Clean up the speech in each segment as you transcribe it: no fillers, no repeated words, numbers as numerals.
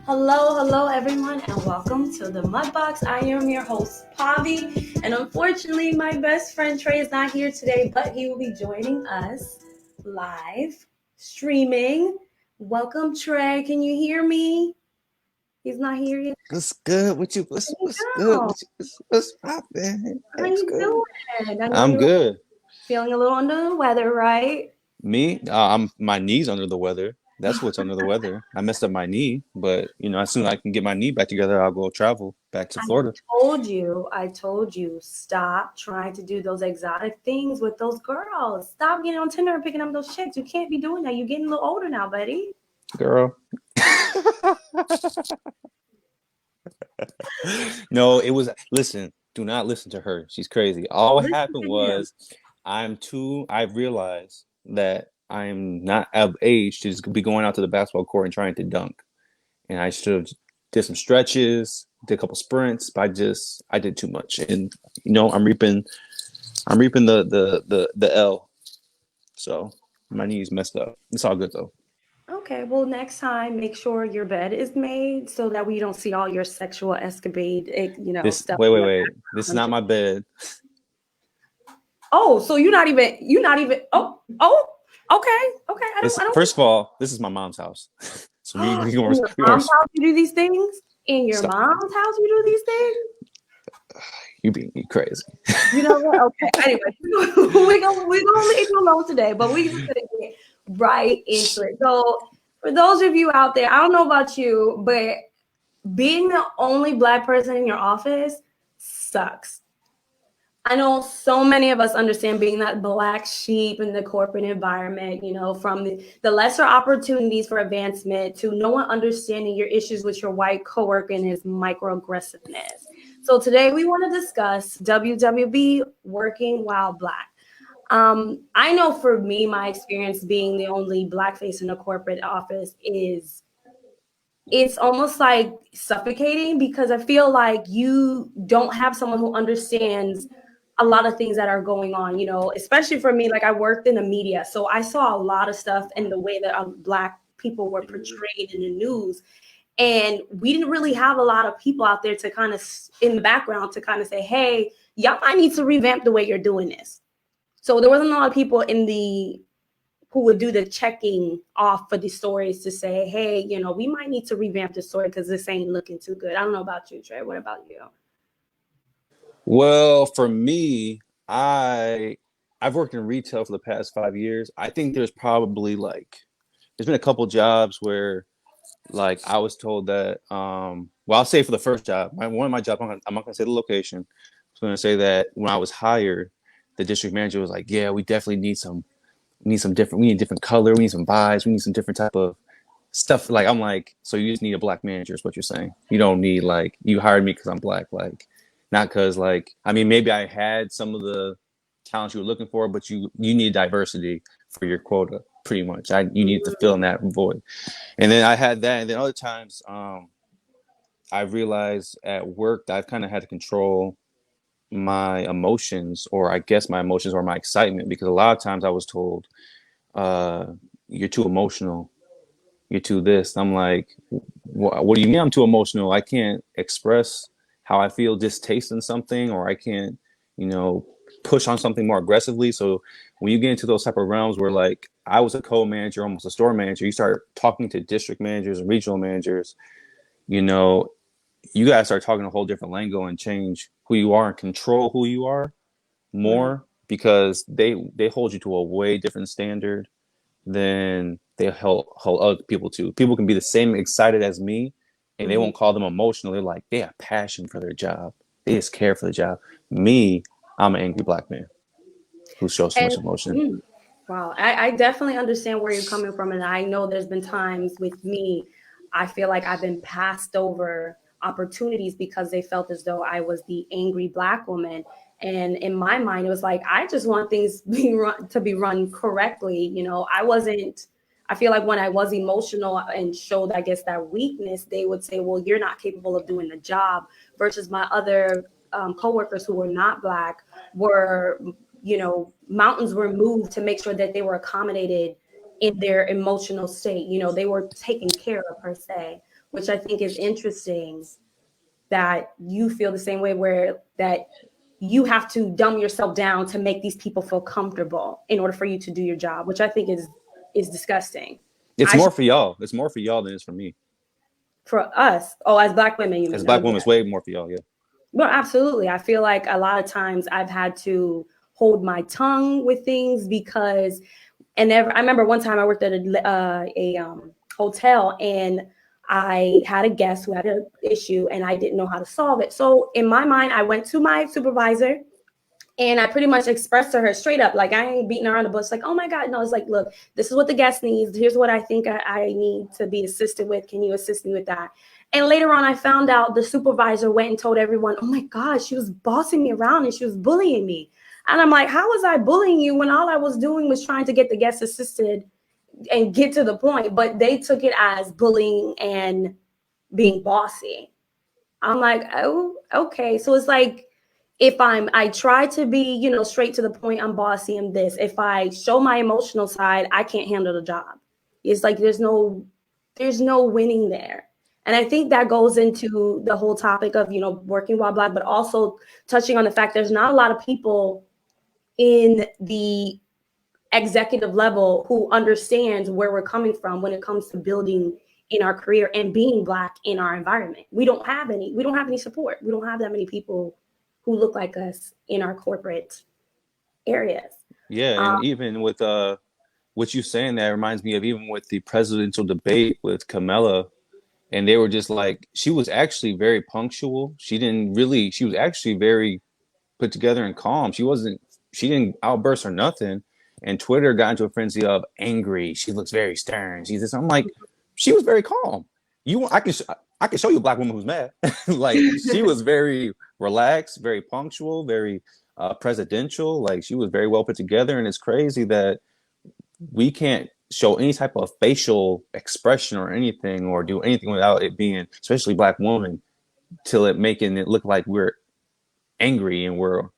Hello, everyone, and welcome to the MudBox. I am your host, Pavi, and unfortunately, my best friend Trey is not here today, but he will be joining us live streaming. Welcome, Trey. Can you hear me? He's not here yet. What's good with you? There you What's good go. with you? What's poppin'? How What's you good? doing? I know I'm you're good. feeling a little under the weather, right? Me, I'm my knee's under the weather. That's what's under the weather. I messed up my knee, but as soon as I can get my knee back together, I'll go travel back to I Florida. I told you, stop trying to do those exotic things with those girls. Stop getting on Tinder and picking up those chicks. You can't be doing that. You're getting a little older now, buddy. Girl. No, it was listen, do not listen to her. She's crazy. All what Listen happened to him. was I realized that I'm not of age to just be going out to the basketball court and trying to dunk. And I should have did some stretches, did a couple sprints, but I did too much, and I'm reaping the L. So my knees messed up. It's all good though. Okay, well, next time, make sure your bed is made so that we don't see all your sexual escapade, This stuff wait in wait the wait. This is not background. my bed. Oh, so you're not even. Okay. It's I don't. first of all, this is my mom's house, so we In gonna your we gonna mom's house, you do these things. In your stop. mom's house, you do these things. You crazy. You know what? Okay. Anyway, we're gonna leave you alone today, but we're just gonna get right into it. So, for those of you out there, I don't know about you, but being the only black person in your office sucks. I know so many of us understand being that black sheep in the corporate environment, from the lesser opportunities for advancement to no one understanding your issues with your white coworker and his microaggressiveness. So today we want to discuss WWB, working while black. I know for me, my experience being the only black face in a corporate office is it's almost like suffocating because I feel like you don't have someone who understands a lot of things that are going on, especially for me. Like, I worked in the media, so I saw a lot of stuff in the way that black people were portrayed in the news. And we didn't really have a lot of people out there to kind of in the background to kind of say, hey, y'all might need to revamp the way you're doing this. So there wasn't a lot of people in the who would do the checking off for the stories to say, hey, we might need to revamp the story because this ain't looking too good. I don't know about you, Trey. What about you? Well, for me, I I've worked in retail for the past 5 years. I think there's been a couple jobs where like I was told that well, I'll say for the first job, one of my jobs, I'm not gonna say the location. I was gonna say that when I was hired, the district manager was like, yeah, we need some different, we need different color, we need some vibes, we need some different type of stuff. Like I'm like, so you just need a black manager is what you're saying. You don't need like you hired me because I'm black, like not because like I mean maybe I had some of the talents you were looking for, but you need diversity for your quota pretty much. You need to fill in that void. And then I had that, and then other times, I realized at work that I've kind of had to control my emotions, or I guess my emotions or my excitement, because a lot of times I was told, uh, "You're too emotional. You're too this." I'm like, "What do you mean I'm too emotional? I can't express how I feel just tasting something, or I can't, you know, push on something more aggressively." So when you get into those type of realms where like I was a co-manager, almost a store manager, you start talking to district managers and regional managers, you know, you guys start talking a whole different lingo and change who you are and control who you are Right. more because they hold you to a way different standard than they hold other people to. People can be the same excited as me and they Mhm. won't call them emotional. They're like, they have passion for their job. They just care for the job. Me, I'm an angry black man who shows too And much emotion. mm, wow, I definitely understand where you're coming from. And I know there's been times with me, I feel like I've been passed over opportunities because they felt as though I was the angry black woman. And in my mind, it was like, I just want things to be run correctly. I wasn't, I feel like when I was emotional and showed, I guess, that weakness, they would say, well, you're not capable of doing the job versus my other coworkers who were not black were mountains were moved to make sure that they were accommodated in their emotional state. They were taken care of per se. which I think is interesting that you feel the same way, where that you have to dumb yourself down to make these people feel comfortable in order for you to do your job, which I think is disgusting. It's more for y'all. It's more for y'all than it's for me. For us, as Black women, you mean? As Black women, it's way more for y'all, yeah. Well, absolutely. I feel like a lot of times I've had to hold my tongue with things because, I remember one time I worked at a hotel, and I had a guest who had an issue and I didn't know how to solve it. So in my mind, I went to my supervisor and I pretty much expressed to her straight up, like, I ain't beating around the bush, like, oh my God, no, it's like, look, this is what the guest needs. Here's what I think I need to be assisted with. Can you assist me with that? And later on, I found out the supervisor went and told everyone, oh my God, she was bossing me around and she was bullying me. And I'm like, how was I bullying you when all I was doing was trying to get the guest assisted and get to the point? But they took it as bullying and being bossy. I'm like, oh, okay. So it's like, if I try to be, straight to the point, I'm bossy, I'm this. If I show my emotional side, I can't handle the job. It's like there's no winning there. And I think that goes into the whole topic of, working while Black, but also touching on the fact there's not a lot of people in the executive level who understands where we're coming from when it comes to building in our career and being Black in our environment. We don't have any support. We don't have that many people who look like us in our corporate areas. Yeah, and even with what you saying, that reminds me of even with the presidential debate with Kamala, and they were just like, she was actually very punctual. She was actually very put together and calm. She didn't outburst or nothing. And Twitter got into a frenzy of angry. She looks very stern. I'm like, she was very calm. I can show you a Black woman who's mad. Like, she was very relaxed, very punctual, very presidential. Like, she was very well put together. And it's crazy that we can't show any type of facial expression or anything, or do anything without it being, especially Black woman, till making it look like we're angry and we're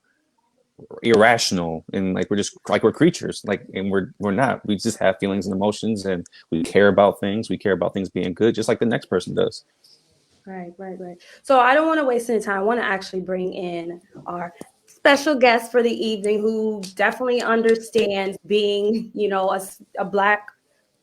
irrational and like we're creatures, and we're not. We just have feelings and emotions, and we care about things. We care about things being good, just like the next person does. Right. So I don't want to waste any time. I want to actually bring in our special guest for the evening, who definitely understands being, a Black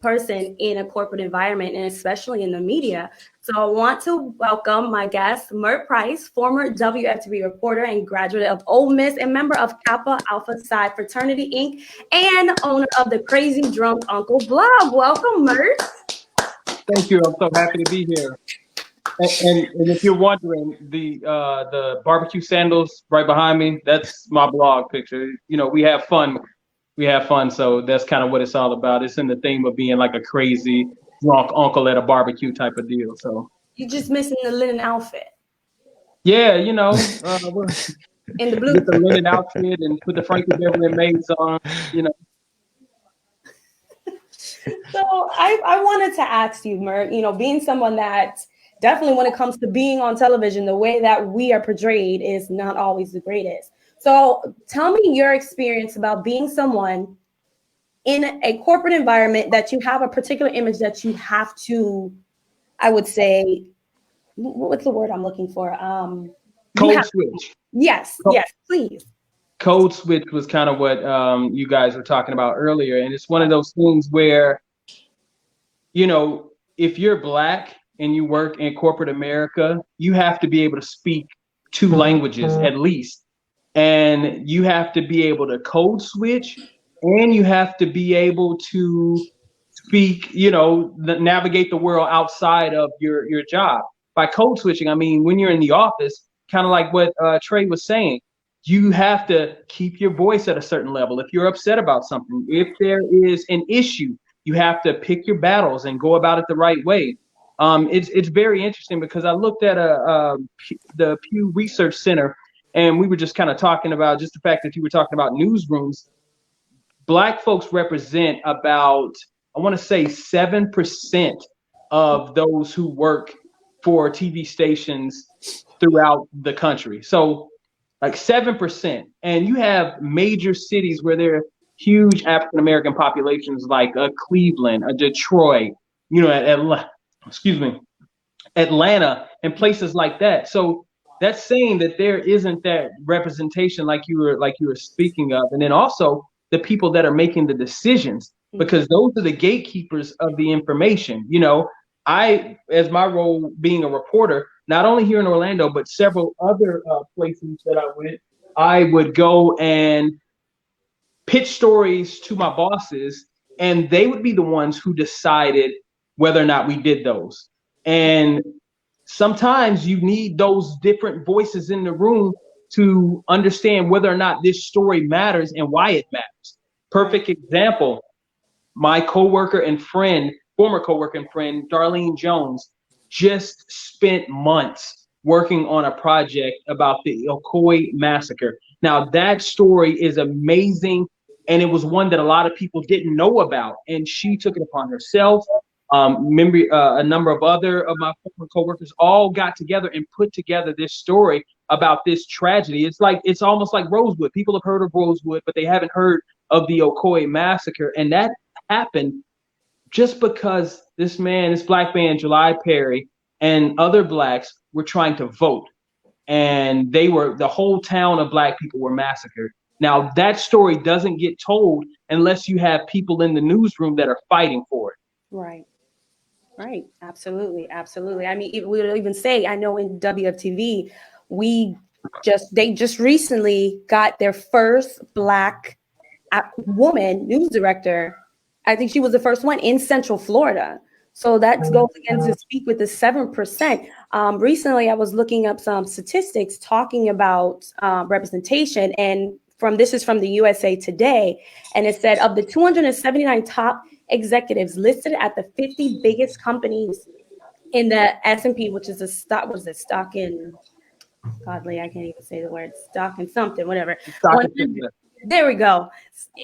person in a corporate environment, and especially in the media. So I want to welcome my guest, Mert Price, former WWB reporter and graduate of Ole Miss and member of Kappa Alpha Psi Fraternity, Inc., and owner of the Crazy Drunk Uncle blog. Welcome, Mert. Thank you. I'm so happy to be here. And if you're wondering, the barbecue sandals right behind me, that's my blog picture. We have fun. So that's kind of what it's all about. It's in the theme of being like a crazy drunk uncle at a barbecue type of deal. So you're just missing the linen outfit. Yeah, in the blue, with the linen outfit and put the Frankie Beverly maids on. So I wanted to ask you, Mert, being someone that definitely, when it comes to being on television, the way that we are portrayed is not always the greatest. So tell me your experience about being someone in a corporate environment that you have a particular image that you have to, I would say, what's the word I'm looking for? Code switch. Yes, please. Code switch was kind of what you guys were talking about earlier. And it's one of those things where, if you're Black and you work in corporate America, you have to be able to speak 2 languages at least. And you have to be able to code switch, and you have to be able to speak, navigate the world outside of your job. By code switching, I mean, when you're in the office, kind of like what Trey was saying, you have to keep your voice at a certain level. If you're upset about something, if there is an issue, you have to pick your battles and go about it the right way. It's very interesting because I looked at the Pew Research Center, and we were just kind of talking about just the fact that you were talking about newsrooms. Black folks represent about, I want to say 7% of those who work for TV stations throughout the country. So like 7%. And you have major cities where there are huge African-American populations, like Cleveland, Detroit, Atlanta, Atlanta and places like that. So that's saying that there isn't that representation like you were speaking of. And then also the people that are making the decisions, because those are the gatekeepers of the information. You know, I, as my role being a reporter, not only here in Orlando, but several other places that I went, I would go and pitch stories to my bosses, and they would be the ones who decided whether or not we did those. And sometimes you need those different voices in the room to understand whether or not this story matters and why it matters. Perfect example, my coworker and friend, former coworker and friend, Darlene Jones, just spent months working on a project about the Ocoee massacre. Now that story is amazing, and it was one that a lot of people didn't know about, and she took it upon herself. A number of other of my former coworkers all got together and put together this story about this tragedy. It's almost like Rosewood. People have heard of Rosewood, but they haven't heard of the Ocoee massacre, and that happened just because this black man, July Perry, and other blacks were trying to vote, and the whole town of black people were massacred. Now that story doesn't get told unless you have people in the newsroom that are fighting for it. Right. Right. Absolutely. Absolutely. I mean, we'll even say, I know in WWB, they just recently got their first black woman news director. I think she was the first one in Central Florida. So that goes again to speak with the 7%. Recently, I was looking up some statistics talking about representation, and this is from the USA Today, and it said of the 279 top executives listed at the 50 biggest companies in the S&P, which is stock in, godly, I can't even say the word, stock and something, whatever. There we go.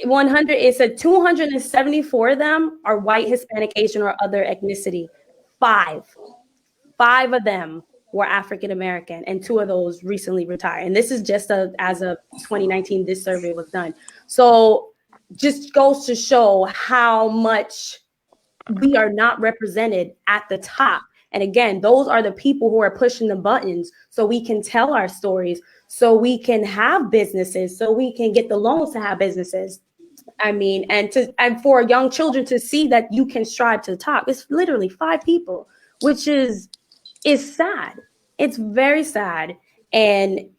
100, it said 274 of them are white, Hispanic, Asian, or other ethnicity. Five of them were African American, and 2 of those recently retired. And this is just as of 2019, this survey was done. So just goes to show how much we are not represented at the top. And again, those are the people who are pushing the buttons so we can tell our stories, so we can have businesses, so we can get the loans to have businesses. I mean, and for young children to see that you can strive to the top. It's literally 5 people, which is sad. It's very sad. And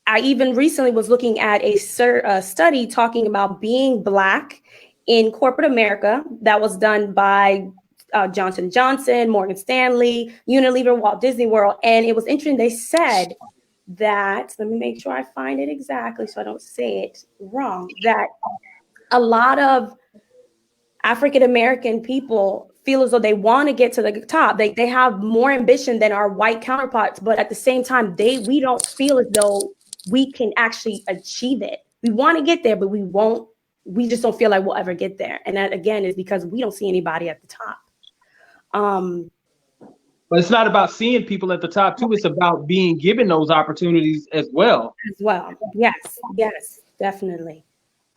I even recently was looking at a study talking about being Black in corporate America that was done by Johnson & Johnson, Morgan Stanley, Unilever, Walt Disney World. And it was interesting. They said that, let me make sure I find it exactly so I don't say it wrong, that a lot of African American people feel as though they want to get to the top. They have more ambition than our white counterparts, but at the same time, we don't feel as though we can actually achieve it. We want to get there, but we just don't feel like we'll ever get there. And that again is because we don't see anybody at the top. But it's not about seeing people at the top too. It's about being given those opportunities as well. Yes, definitely.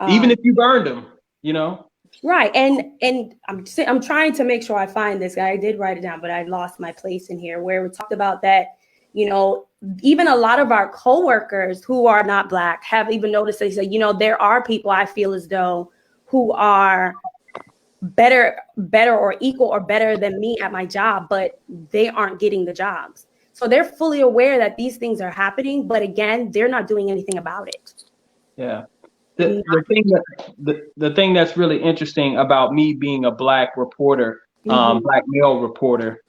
Even if you've earned them, you know. Right. And I'm trying to make sure I find this guy. I did write it down, but I lost my place in here where we talked about that, you know, even a lot of our coworkers who are not Black have even noticed, they say, you know, there are people I feel as though who are better or equal or better than me at my job, but they aren't getting the jobs. So they're fully aware that these things are happening, but again, they're not doing anything about it. Yeah. The thing that's really interesting about me being a Black reporter, Black male reporter,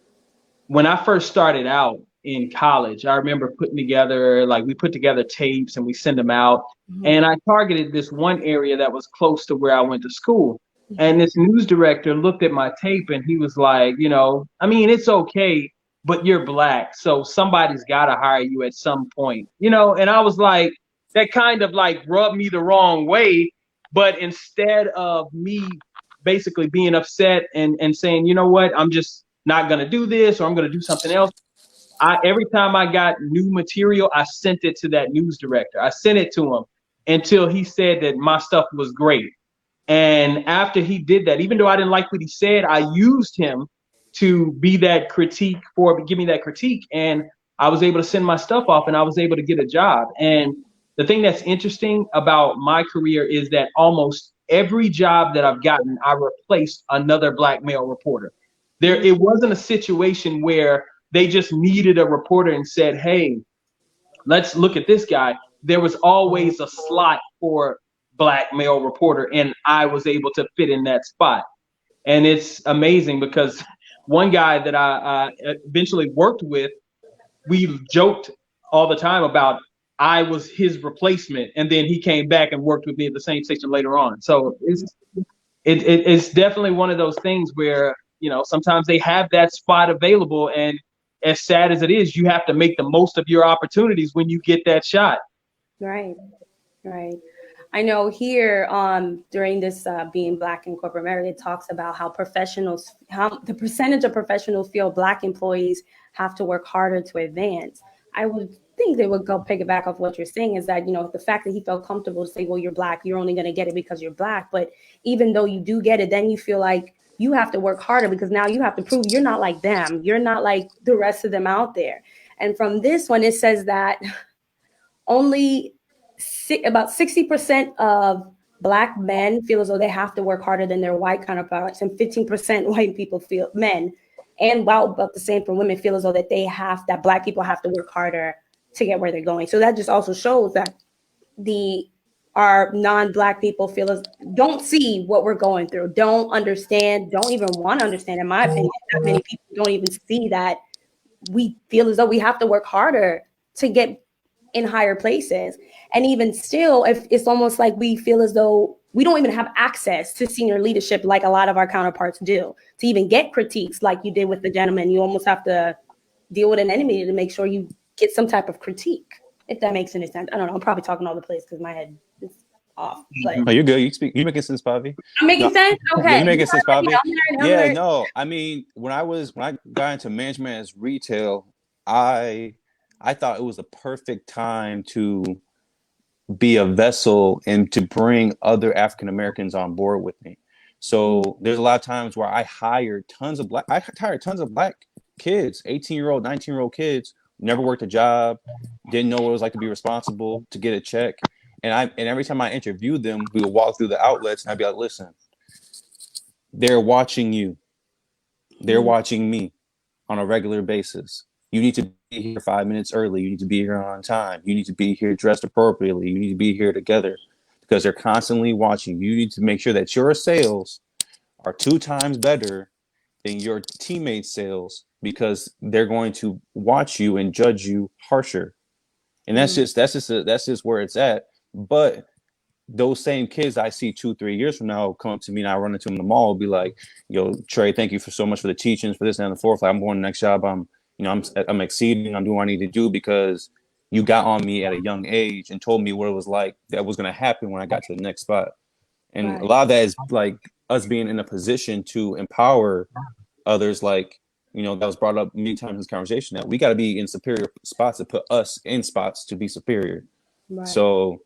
when I first started out in college, I remember we put together tapes and we send them out. And I targeted this one area that was close to where I went to school. And this news director looked at my tape and he was like, you know, I mean, it's okay, but you're Black, so somebody's got to hire you at some point, you know. And I was like, that kind of like rubbed me the wrong way. But instead of me basically being upset and saying, you know what, I'm just not going to do this or I'm going to do something else, every time I got new material, I sent it to that news director. I sent it to him until he said that my stuff was great. And after he did that, even though I didn't like what he said, I used him to be that critique give me that critique. And I was able to send my stuff off and I was able to get a job. And the thing that's interesting about my career is that almost every job that I've gotten, I replaced another black male reporter. It wasn't a situation where they just needed a reporter and said, hey, let's look at this guy. There was always a slot for black male reporter, and I was able to fit in that spot. And it's amazing because one guy that I eventually worked with, we joked all the time about I was his replacement, and then he came back and worked with me at the same station later on. So it's definitely one of those things where, you know, sometimes they have that spot available, and as sad as it is, you have to make the most of your opportunities when you get that shot. Right. I know here during this being Black in corporate America, it talks about how the percentage of professionals feel Black employees have to work harder to advance. I would think they would go pick it back off what you're saying is that, you know, the fact that he felt comfortable to say, well, you're Black, you're only going to get it because you're Black. But even though you do get it, then you feel like you have to work harder because now you have to prove you're not like them. You're not like the rest of them out there. And from this one, it says that only about 60% of Black men feel as though they have to work harder than their white counterparts, and 15% white people feel, men, and about the same for women, feel as though that that Black people have to work harder to get where they're going. So that just also shows that our non-Black people don't see what we're going through, don't understand, don't even want to understand. In my opinion, that many people don't even see that we feel as though we have to work harder to get in higher places. And even still, if it's almost like we feel as though we don't even have access to senior leadership like a lot of our counterparts do. To even get critiques like you did with the gentleman, you almost have to deal with an enemy to make sure you get some type of critique, if that makes any sense. I don't know. I'm probably talking all the place because my head is off. But No, you're good. You're making sense, Bobby. I'm making sense? Okay. Yeah, you're making sense, Bobby. Yeah, no. I mean, when I got into management as retail, I thought it was the perfect time to be a vessel and to bring other African Americans on board with me. So there's a lot of times where I hired tons of black kids, 18-year-old, 19-year-old kids, never worked a job, didn't know what it was like to be responsible, to get a check. And every time I interviewed them, we would walk through the outlets and I'd be like, listen, they're watching you. They're watching me on a regular basis. You need to be here 5 minutes early. You need to be here on time. You need to be here dressed appropriately. You need to be here together because they're constantly watching. You need to make sure that your sales are 2 times better than your teammates' sales because they're going to watch you and judge you harsher. And that's just where it's at. But those same kids I see 2-3 years from now come up to me and I run into them in the mall, be like, yo, Trey, thank you so much for the teachings, for this and the fourth. Like, I'm going to the next job. I'm exceeding. I'm doing what I need to do because you got on me at a young age and told me what it was like that was going to happen when I got to the next spot. And a lot of that is like us being in a position to empower others. Like, you know, that was brought up many times in this conversation that we got to be in superior spots to put us in spots to be superior. Right. So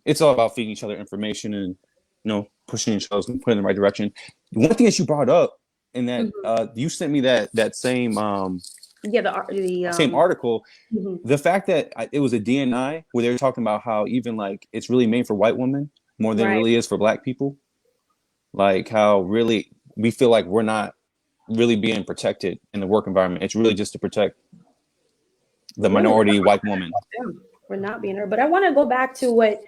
it's all about feeding each other information and, you know, pushing each other and putting in the right direction. One thing that you brought up in that you sent me that same same article. The fact that it was a DNI where they were talking about how even like it's really made for white women more than it really is for Black people. Like how really we feel like we're not really being protected in the work environment. It's really just to protect the minority white woman. We're not being heard. But I want to go back to what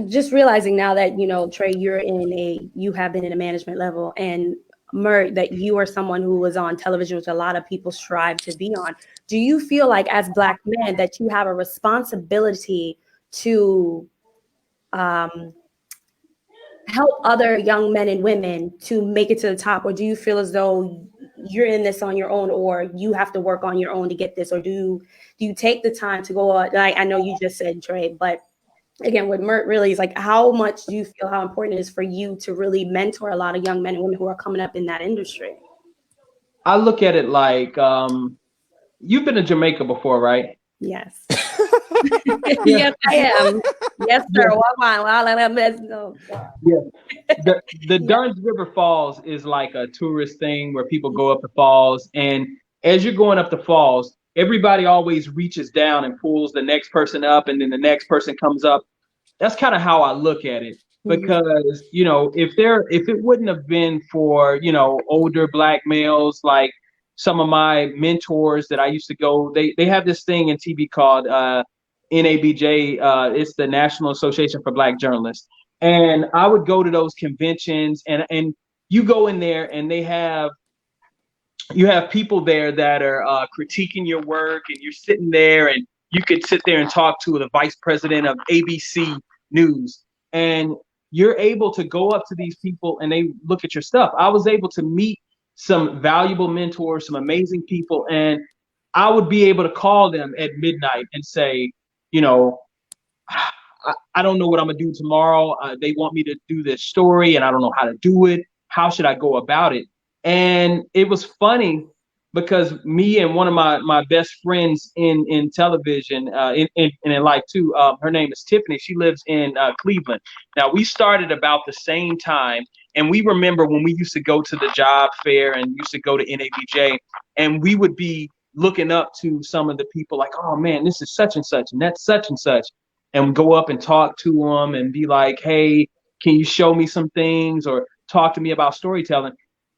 just realizing now that, you know, Trey, you have been in a management level, and Mert, that you are someone who was on television, which a lot of people strive to be on. Do you feel like as Black men that you have a responsibility to help other young men and women to make it to the top? Or do you feel as though you're in this on your own, or you have to work on your own to get this? Or do you take the time to go out? Like, I know you just said, Trey, but again, with Mert really is like, how much do you feel how important it is for you to really mentor a lot of young men and women who are coming up in that industry? I look at it like, you've been to Jamaica before, right? Yes. Yes, I am. Yes, sir. No. Yeah. The Yeah. Duns River Falls is like a tourist thing where people go up the falls, and as you're going up the falls, everybody always reaches down and pulls the next person up, and then the next person comes up. That's kind of how I look at it, Mhm. because if it wouldn't have been for older black males like some of my mentors that I used to go, they have this thing in TV called NABJ. It's the National Association for Black Journalists, and I would go to those conventions, and you go in there and you have people there that are critiquing your work, and you're sitting there and you could sit there and talk to the vice president of ABC News, and you're able to go up to these people and they look at your stuff. I was able to meet some valuable mentors, some amazing people, and I would be able to call them at midnight and say, you know, I don't know what I'm gonna do tomorrow. They want me to do this story, and I don't know how to do it. How should I go about it? And it was funny because me and one of my best friends in television, and in life too, her name is Tiffany. She lives in Cleveland. Now we started about the same time, and we remember when we used to go to the job fair and used to go to NABJ, and we would be looking up to some of the people like, oh man, this is such and such, and that's such and such, and go up and talk to them and be like, hey, can you show me some things or talk to me about storytelling?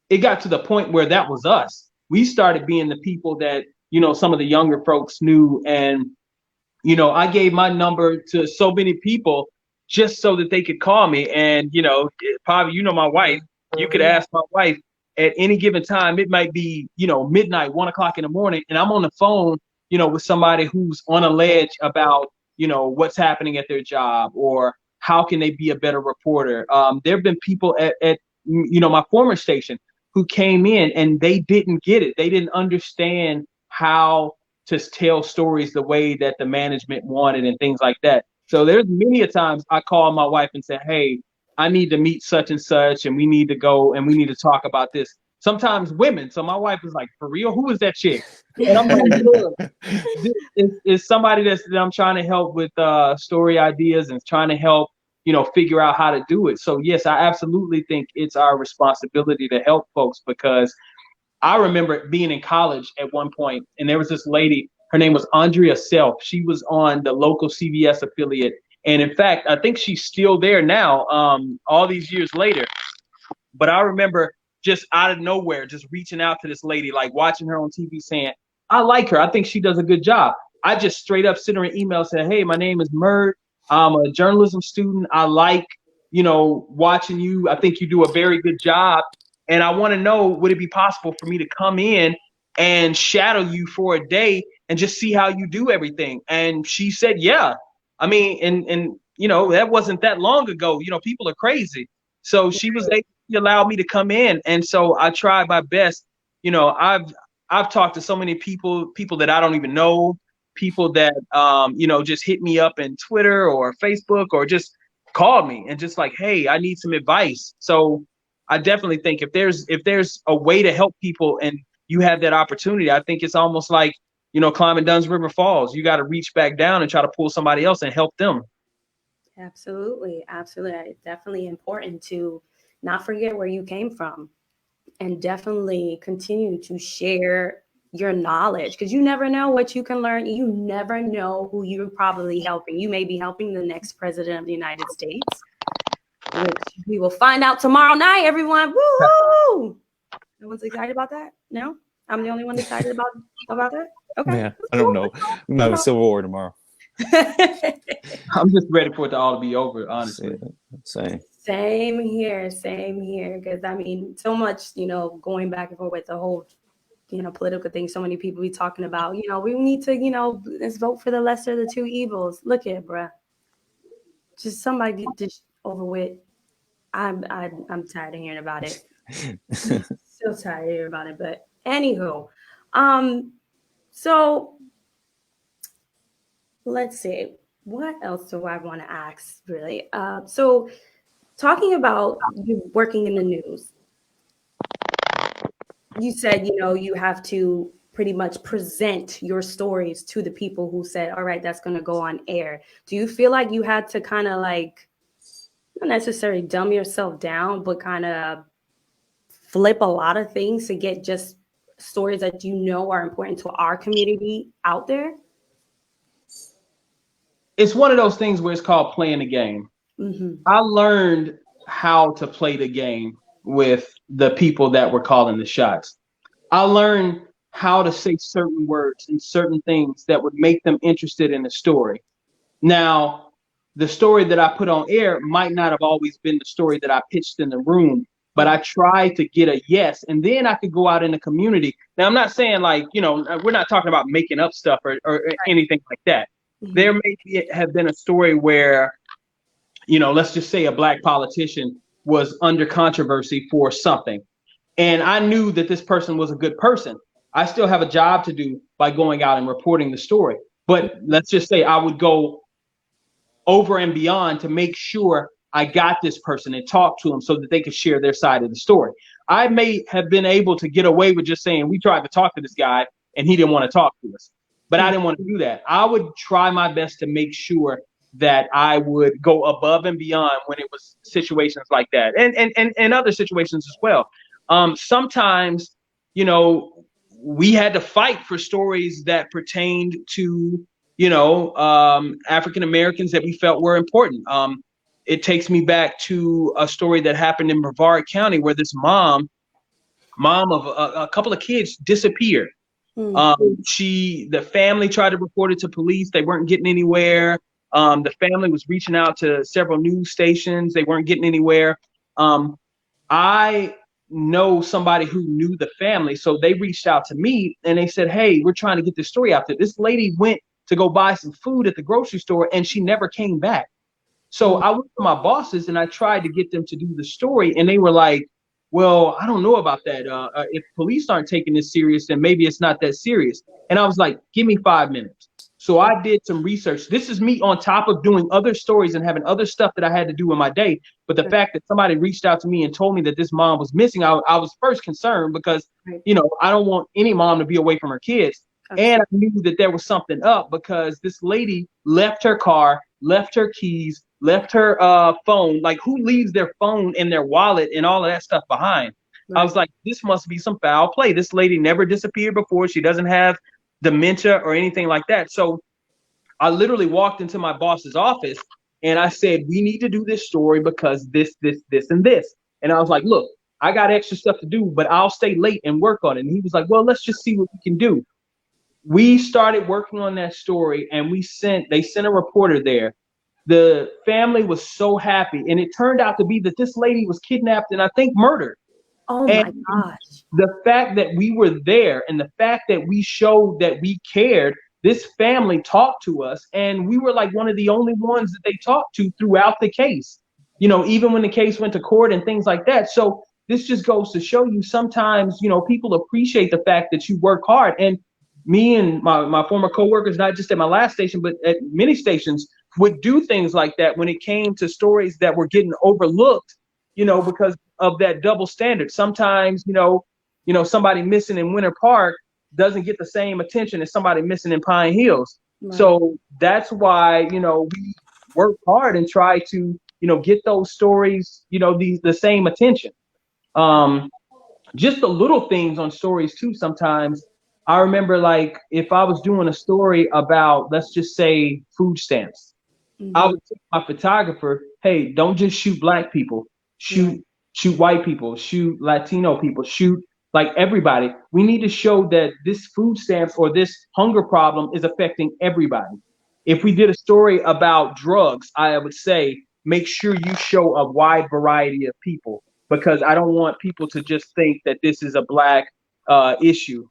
It got to the point where that was us. We started being the people that, some of the younger folks knew. And, I gave my number to so many people just so that they could call me. And, probably, my wife, you could ask my wife at any given time. It might be, midnight, 1 o'clock in the morning, and I'm on the phone, with somebody who's on a ledge about, what's happening at their job or how can they be a better reporter. There have been people at my former station who came in and they didn't get it. They didn't understand how to tell stories the way that the management wanted and things like that. So there's many a times I call my wife and say, hey, I need to meet such and such, and we need to go and we need to talk about this. Sometimes women. So my wife is like, for real? Who is that chick? And I'm like, look, it's somebody that I'm trying to help with story ideas and trying to help, figure out how to do it. So yes, I absolutely think it's our responsibility to help folks, because I remember being in college at one point, and there was this lady, her name was Andrea Self. She was on the local CBS affiliate. And in fact, I think she's still there now, all these years later. But I remember just out of nowhere, just reaching out to this lady, like watching her on TV saying, I like her. I think she does a good job. I just straight up sent her an email saying, hey, my name is Murd. I'm a journalism student. I like, watching you. I think you do a very good job. And I want to know, would it be possible for me to come in and shadow you for a day and just see how you do everything? And she said, yeah. I mean, and that wasn't that long ago. People are crazy. So she was able to allow me to come in. And so I tried my best. I've talked to so many people that I don't even know, people that just hit me up in Twitter or Facebook or just called me and just like, hey, I need some advice. So I definitely think if there's a way to help people and you have that opportunity, I think it's almost like, climbing Duns River Falls. You got to reach back down and try to pull somebody else and help them. Absolutely. Absolutely. It's definitely important to not forget where you came from and definitely continue to share your knowledge, because you never know what you can learn. You never know who you're probably helping. You may be helping the next president of the United States, which we will find out tomorrow night, everyone. Woo! No one's excited about that? No? I'm the only one excited about that? Okay. Yeah, I don't know. I'm having Civil War tomorrow. I'm just ready for it to all be over, honestly. Same here. Because I mean, so much, going back and forth with the whole, political thing. So many people be talking about, we need to, let's vote for the lesser of the two evils. Look at it, bruh. Just somebody get this over with. I'm tired of hearing about it. So tired of hearing about it. But anywho, so let's see. What else do I want to ask, really? So talking about you working in the news, you said, you have to pretty much present your stories to the people who said, all right, that's going to go on air. Do you feel like you had to kind of like, not necessarily dumb yourself down, but kind of flip a lot of things to get just stories that you know are important to our community out there? It's one of those things where it's called playing the game. Mm-hmm. I learned how to play the game with the people that were calling the shots. I learned how to say certain words and certain things that would make them interested in the story. Now, the story that I put on air might not have always been the story that I pitched in the room, but I tried to get a yes, and then I could go out in the community. Now, I'm not saying like, we're not talking about making up stuff or anything like that. Mm-hmm. There may have been a story where, let's just say a Black politician was under controversy for something. And I knew that this person was a good person. I still have a job to do by going out and reporting the story. But let's just say I would go over and beyond to make sure I got this person and talk to them so that they could share their side of the story. I may have been able to get away with just saying, we tried to talk to this guy and he didn't want to talk to us. But I didn't want to do that. I would try my best to make sure that I would go above and beyond when it was situations like that, and other situations as well. Sometimes, we had to fight for stories that pertained to, African Americans that we felt were important. It takes me back to a story that happened in Brevard County where this mom of a couple of kids disappeared. The family tried to report it to police. They weren't getting anywhere. The family was reaching out to several news stations. They weren't getting anywhere. I know somebody who knew the family, so they reached out to me and they said, hey, we're trying to get this story out there. This lady went to go buy some food at the grocery store and she never came back. So I went to my bosses and I tried to get them to do the story, and they were like, well, I don't know about that. If police aren't taking this serious, then maybe it's not that serious. And I was like, give me 5 minutes. So I did some research. This is me on top of doing other stories and having other stuff that I had to do in my day. But the fact that somebody reached out to me and told me that this mom was missing, I was first concerned because, I don't want any mom to be away from her kids. And I knew that there was something up because this lady left her car, left her keys, left her phone. Like, who leaves their phone and their wallet and all of that stuff behind? Right. I was like, this must be some foul play. This lady never disappeared before. She doesn't have dementia or anything like that. So I literally walked into my boss's office and I said, we need to do this story because this, and this. And I was like, look, I got extra stuff to do, but I'll stay late and work on it. And he was like, well, let's just see what we can do. We started working on that story and they sent a reporter there. The family was so happy. And it turned out to be that this lady was kidnapped and I think murdered. Oh my gosh. The fact that we were there and the fact that we showed that we cared, this family talked to us and we were like one of the only ones that they talked to throughout the case, even when the case went to court and things like that. So this just goes to show you sometimes, people appreciate the fact that you work hard. And me and my former coworkers, not just at my last station, but at many stations, would do things like that when it came to stories that were getting overlooked, because of that double standard. Sometimes, somebody missing in Winter Park doesn't get the same attention as somebody missing in Pine Hills. Right. So that's why, we work hard and try to, get those stories, the same attention. Just the little things on stories too. Sometimes I remember, like, if I was doing a story about, let's just say, food stamps, I would tell my photographer, hey, don't just shoot Black people, shoot white people, shoot Latino people, shoot like everybody. We need to show that this food stamps or this hunger problem is affecting everybody. If we did a story about drugs, I would say, make sure you show a wide variety of people, because I don't want people to just think that this is a Black issue,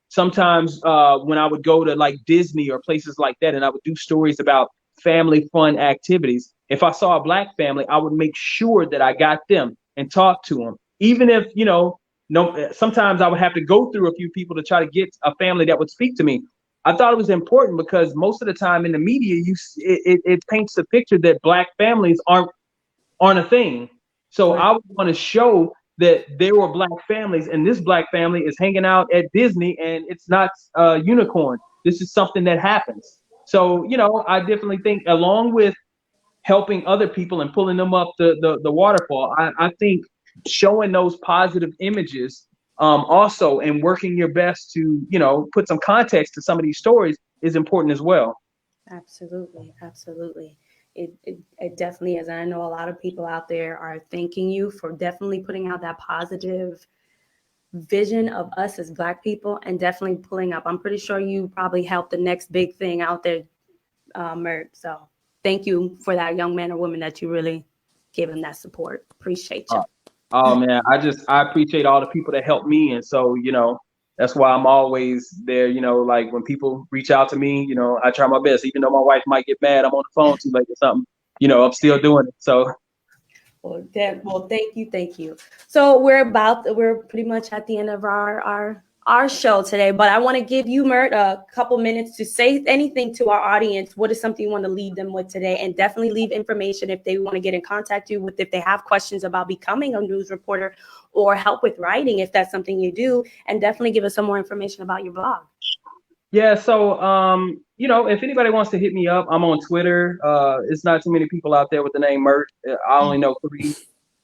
Sometimes when I would go to like Disney or places like that, and I would do stories about family fun activities, if I saw a Black family, I would make sure that I got them and talk to them. Even if, sometimes I would have to go through a few people to try to get a family that would speak to me. I thought it was important because most of the time in the media, it paints the picture that Black families aren't a thing. So I would want to show that there were black families, and this black family is hanging out at Disney, and it's not a unicorn. This is something that happens. So, I definitely think, along with helping other people and pulling them up the waterfall, I think showing those positive images, also, and working your best to, put some context to some of these stories is important as well. Absolutely. Absolutely. It definitely is. And I know a lot of people out there are thanking you for definitely putting out that positive vision of us as Black people, and definitely pulling up. I'm pretty sure you probably helped the next big thing out there, Mert. So thank you for that young man or woman that you really gave him that support. Appreciate you. Oh man, I appreciate all the people that helped me. And so, that's why I'm always there, like when people reach out to me, I try my best, even though my wife might get mad, I'm on the phone too late or something, I'm still doing it. So. Well, thank you. So we're pretty much at the end of our show today, but I want to give you, Mert, a couple minutes to say anything to our audience. What is something you want to leave them with today? And definitely leave information if they want to get in contact with, if they have questions about becoming a news reporter or help with writing, if that's something you do, and definitely give us some more information about your blog. Yeah, so if anybody wants to hit me up, I'm on Twitter. It's not too many people out there with the name Mert. I only know 3.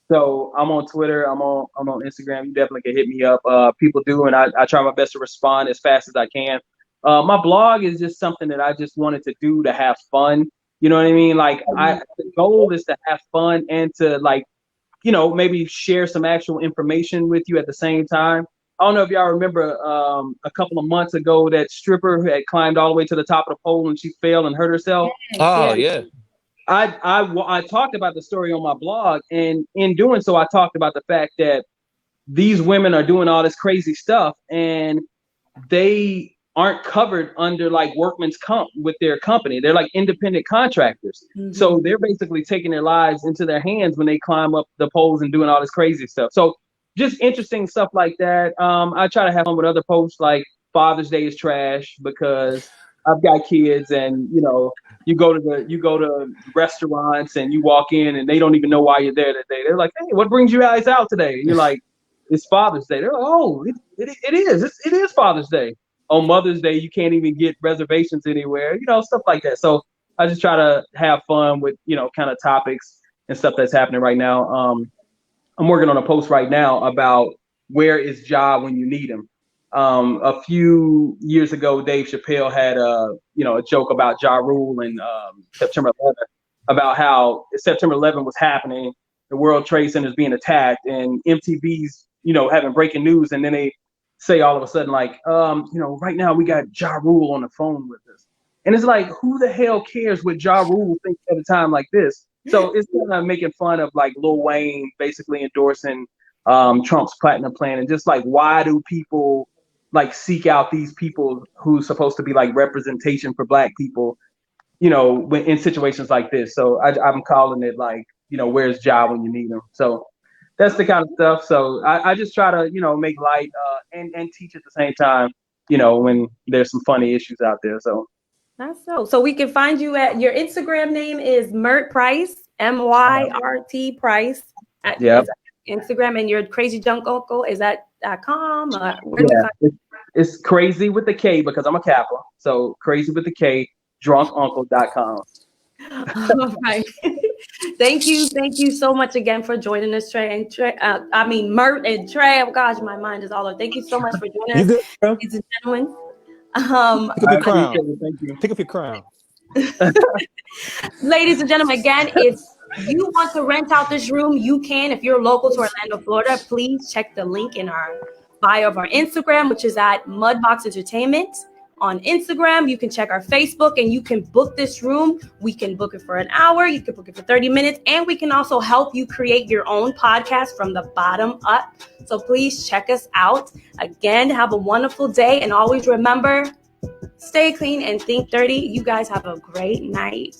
So I'm on Twitter. I'm on Instagram. You definitely can hit me up. People do, and I try my best to respond as fast as I can. My blog is just something that I just wanted to do to have fun. You know what I mean? Like, the goal is to have fun and to, like, maybe share some actual information with you at the same time. I don't know if y'all remember a couple of months ago, that stripper who had climbed all the way to the top of the pole and she fell and hurt herself. Oh, yeah. I talked about the story on my blog, and in doing so, I talked about the fact that these women are doing all this crazy stuff, and they aren't covered under like workman's comp with their company. They're like independent contractors. Mm-hmm. So they're basically taking their lives into their hands when they climb up the poles and doing all this crazy stuff. So just interesting stuff like that. I try to have fun with other posts, like Father's Day is trash, because I've got kids, and you go to restaurants and you walk in and they don't even know why you're there today. They're like, hey, what brings you guys out today? And you're like, it's Father's Day. They're like, oh, it is Father's Day. On Mother's Day, you can't even get reservations anywhere, stuff like that. So I just try to have fun with, kind of topics and stuff that's happening right now. I'm working on a post right now about where is Ja when you need him. A few years ago, Dave Chappelle had a joke about Ja Rule and September 11th, about how September 11th was happening, the World Trade Center is being attacked, and MTV's having breaking news, and then they say all of a sudden, like, right now we got Ja Rule on the phone with us, and it's like, who the hell cares what Ja Rule thinks at a time like this? So it's kind of making fun of like Lil Wayne basically endorsing Trump's platinum plan, and just like, why do people like seek out these people who's supposed to be like representation for Black people, when in situations like this? So I'm calling it like, where's Ja when you need him? So that's the kind of stuff. So I just try to, make light and teach at the same time, when there's some funny issues out there. So that's so we can find you at your Instagram name is Mert Price, MYRT Price. Yeah. Instagram, and your Crazy Junk Uncle, is that .com? It's Crazy with the K, because I'm a Kappa. So Crazy with the K, drunkuncle.com. All right. Thank you so much again for joining us, Trey. And Mert and Trey. Oh gosh, my mind is all over. Thank you so much for joining us, ladies and gentlemen. Pick up your crown. Thank you. Pick up your crown. Ladies and gentlemen, again, if you want to rent out this room, you can. If you're local to Orlando, Florida, please check the link in our bio of our Instagram, which is at MudBox Entertainment. On Instagram, you can check our Facebook, and you can book this room. We can book it for an hour. You can book it for 30 minutes. And we can also help you create your own podcast from the bottom up. So please check us out. Again, have a wonderful day. And always remember, stay clean and think dirty. You guys have a great night.